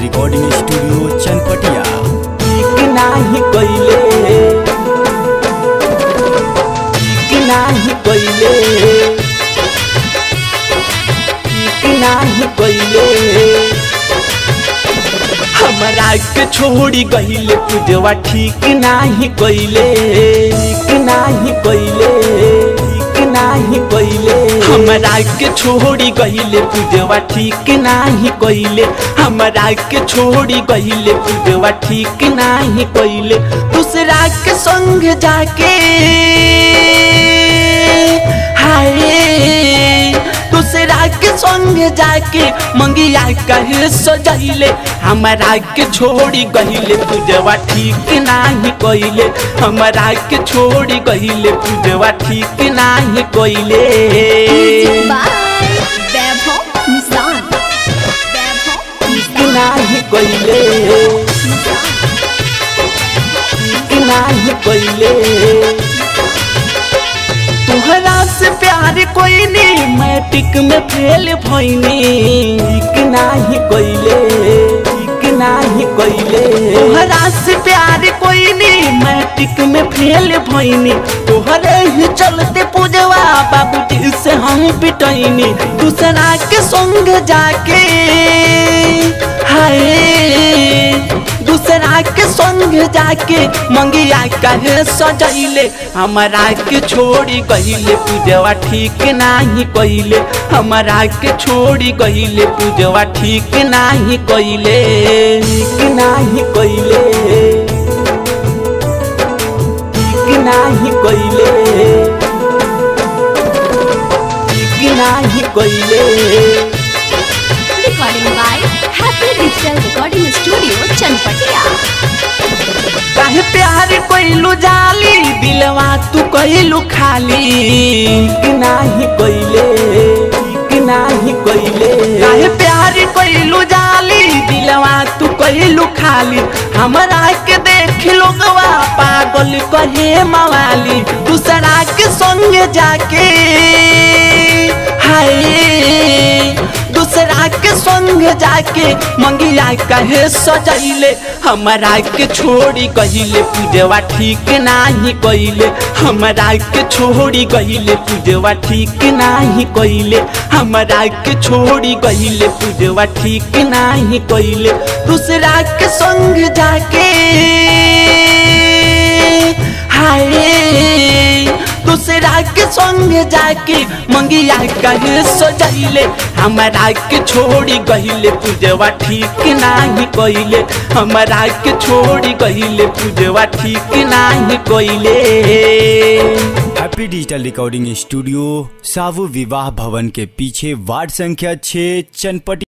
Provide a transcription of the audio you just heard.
Recording studio Chanpatia. कि नाही कोइले कि नाही कोइले कि नाही कोइले हमरा के छोड़ी गहिले पूजवा ठीक नाही कोइले कि नाही कोइले कि नाही कोइले हमरा के छोड़ी गहिले पूजवा ठीक नाही कोइले हमरा के छोड़ी गहिले पूजवा ठीक नाही कोइले दूसरा के संग जाके हाय दूसरा के संग जाके मंगिया कहे सजैले हमरा के छोड़ी गहिले पूजवा ठीक नाही कोइले हमरा के छोड़ी गहिले पूजवा ठीक नाही कोइले। नाही कोइले नाही कोइले तुहरा से प्यार कोई नहीं मैट्रिक में फेल भइनी कि नाही कोइले कि नाही कोइले तुहरा से प्यार कोई नहीं मैट्रिक में फेल भइनी तोहरे ही चलते पूजवा बाबूजी से हम पिटैनी दूसरा के संग जाके हाय दूसरा के संग जाके मंगिया कहे सजैले हमरा के छोड़ी गहिले पूजवा ठीक नाही कोइले हमरा के छोड़ी गहिले पूजवा ठीक नाही कोइले कि नाही कोइले कि नाही कोइले कि नाही कोइले। Recording by Happy Digital Recording Studio Chanpatia. काहे प्यार कोइलू जाली दिलवा तू कोइलू खाली कि नाही कोइले कि नाही कोइले काहे प्यार कोइलू जाली दिलवा तू कोइलू खाली हमरा के देख लोगवा पागल कहे मवाली दूसरा के संग जाके हाय दूसरा के संग जाके मंगिया कहे सजैले हमरा के छोड़ी गहिले पूजवा ठीक नाही कोइले हमरा के छोड़ी गहिले पूजवा ठीक नाही कोइले हमरा के छोड़ी गहिले पूजवा ठीक नाही कोइले दूसरा के संग जाके हाय दूसरा के संग जाके मंगिया कहे सजैले हमरा के छोड़ी गहिले पूजवा ठीक नाही कोइले हमरा के छोड़ी गहिले पूजवा ठीक नाही कोइले। हैप्पी डिजिटल रिकॉर्डिंग स्टूडियो सावु विवाह भवन के पीछे वार्ड संख्या 6 चनपटिया।